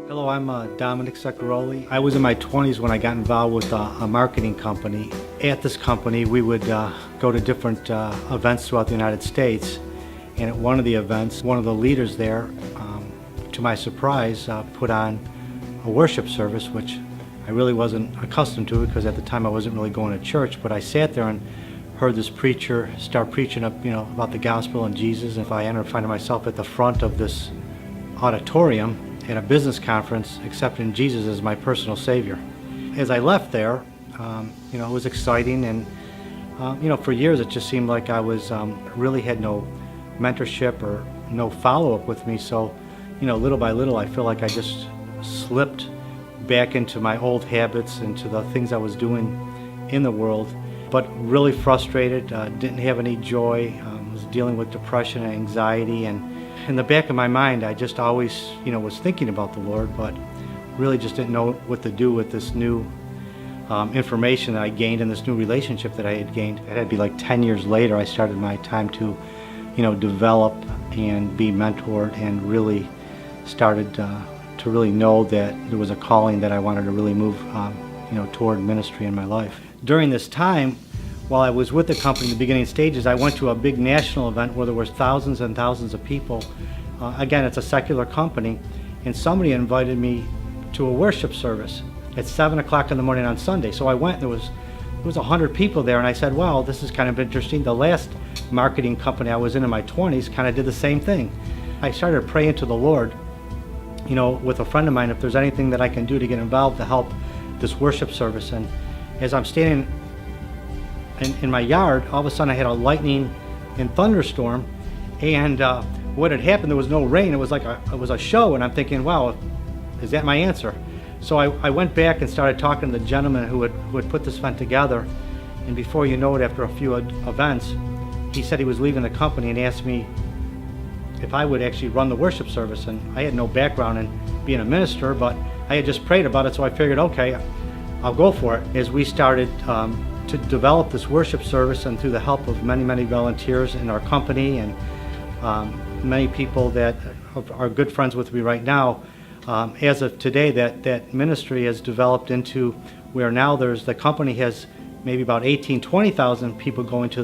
Hello, I'm Dominic Seccaroli. I was in my 20s when I got involved with a marketing company. At this company, we would go to different events throughout the United States. And at one of the events, one of the leaders there, to my surprise, put on a worship service, which I really wasn't accustomed to because at the time I wasn't really going to church. But I sat there and heard this preacher start preaching about the gospel and Jesus. And I ended up finding myself at the front of this auditorium at a business conference accepting Jesus as my personal Savior. As I left there, it was exciting, and for years it just seemed like I was really had no mentorship or no follow-up with me. So, little by little, I feel like I just slipped back into my old habits, into the things I was doing in the world, but really frustrated, didn't have any joy, was dealing with depression and anxiety, and in the back of my mind, I just always, was thinking about the Lord, but really just didn't know what to do with this new information that I gained and this new relationship that I had gained. It had to be like 10 years later I started my time to, develop and be mentored, and really started to really know that there was a calling that I wanted to really move, toward ministry in my life. During this time, while I was with the company in the beginning stages, I went to a big national event where there was thousands and thousands of people. Again, it's a secular company, and somebody invited me to a worship service at 7 o'clock in the morning on Sunday. So I went, there was 100 people there, and I said, wow, this is kind of interesting. The last marketing company I was in my 20s kind of did the same thing. I started praying to the Lord, with a friend of mine, if there's anything that I can do to get involved to help this worship service. And as I'm standing in my yard, all of a sudden I had a lightning and thunderstorm, and what had happened, there was no rain. It was like it was a show, and I'm thinking, wow, is that my answer? So I went back and started talking to the gentleman who had put this event together, and before you know it, after a few events, he said he was leaving the company and asked me if I would actually run the worship service. And I had no background in being a minister, but I had just prayed about it, so I figured, okay, I'll go for it. As we started to develop this worship service, and through the help of many, many volunteers in our company and many people that are good friends with me right now, as of today, that ministry has developed into where now the company has maybe about 20,000 people going to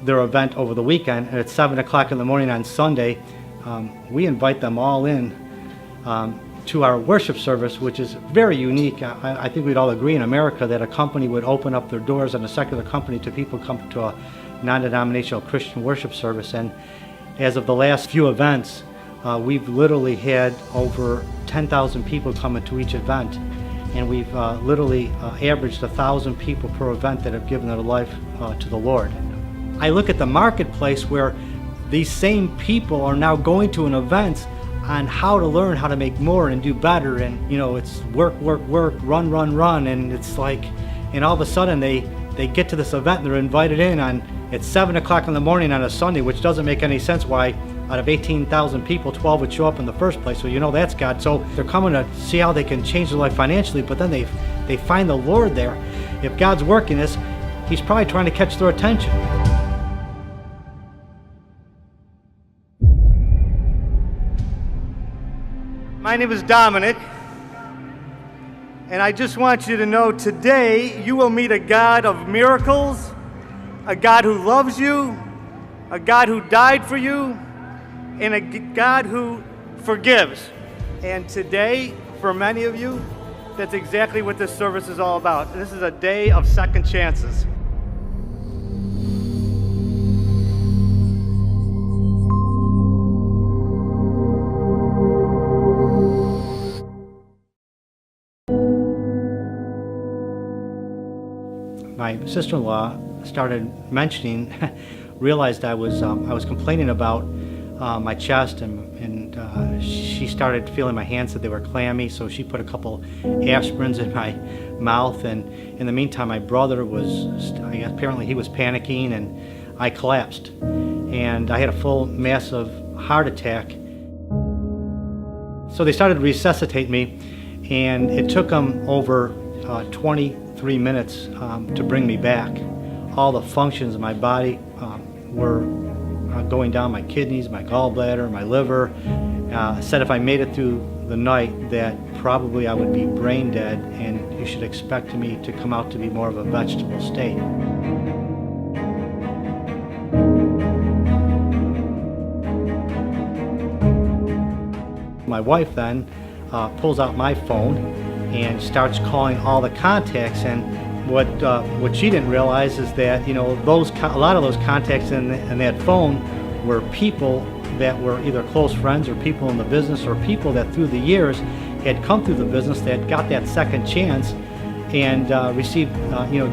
their event over the weekend, and at 7 o'clock in the morning on Sunday, we invite them all in to our worship service, which is very unique. I think we'd all agree in America that a company would open up their doors, and a secular company, to people come to a non-denominational Christian worship service. And as of the last few events, we've literally had over 10,000 people coming to each event, and we've literally averaged 1,000 people per event that have given their life to the Lord. I look at the marketplace where these same people are now going to an event on how to learn how to make more and do better, and it's work, run, and it's like, and all of a sudden they get to this event and they're invited in at 7 o'clock in the morning on a Sunday, which doesn't make any sense why out of 18,000 people, 12 would show up in the first place. So that's God. So they're coming to see how they can change their life financially, but then they find the Lord there. If God's working this, He's probably trying to catch their attention. My name is Dominic, and I just want you to know today you will meet a God of miracles, a God who loves you, a God who died for you, and a God who forgives. And today, for many of you, that's exactly what this service is all about. This is a day of second chances. My sister-in-law started mentioning, realized I was complaining about my chest, and she started feeling my hands that they were clammy, so she put a couple aspirins in my mouth, and in the meantime my brother was, apparently he was panicking, and I collapsed, and I had a full massive heart attack. So they started to resuscitate me, and it took them over 23 minutes to bring me back. All the functions of my body were going down my kidneys, my gallbladder, my liver. Said if I made it through the night that probably I would be brain dead, and you should expect me to come out to be more of a vegetable state. My wife then pulls out my phone and starts calling all the contacts, and what she didn't realize is that, you know, a lot of those contacts in that phone were people that were either close friends or people in the business or people that through the years had come through the business that got that second chance and received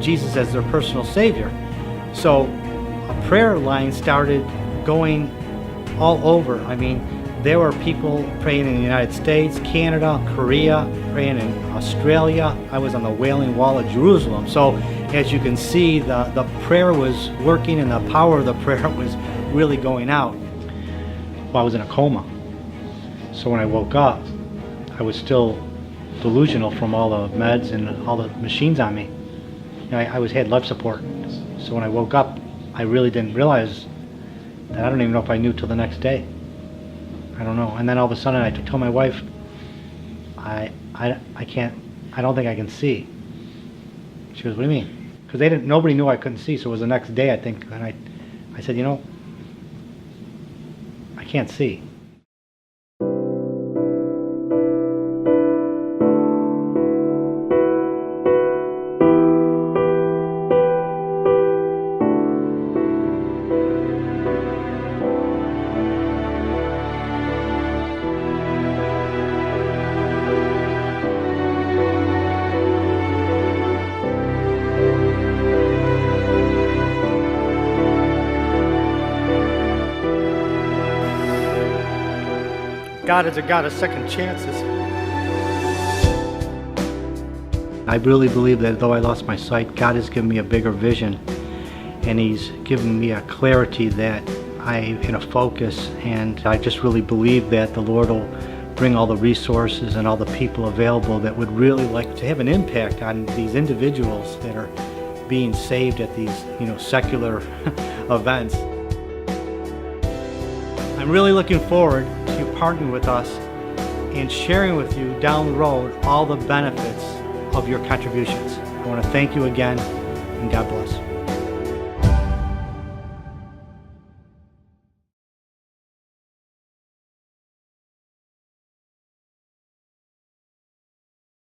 Jesus as their personal Savior. So a prayer line started going all over. I mean, there were people praying in the United States, Canada, Korea, praying in Australia. I was on the Wailing Wall of Jerusalem. So as you can see, the prayer was working and the power of the prayer was really going out. Well, I was in a coma. So when I woke up, I was still delusional from all the meds and all the machines on me. You know, I had life support. So when I woke up, I really didn't realize that. I don't even know if I knew till the next day. I don't know. And then all of a sudden I told my wife, I don't think I can see. She goes, what do you mean? Because nobody knew I couldn't see, so it was the next day, I think, and I said, you know, I can't see. God is a God of second chances. I really believe that though I lost my sight, God has given me a bigger vision, and He's given me a clarity that I'm in a focus, and I just really believe that the Lord will bring all the resources and all the people available that would really like to have an impact on these individuals that are being saved at these, secular events. I'm really looking forward to you partnering with us and sharing with you down the road all the benefits of your contributions. I want to thank you again, and God bless.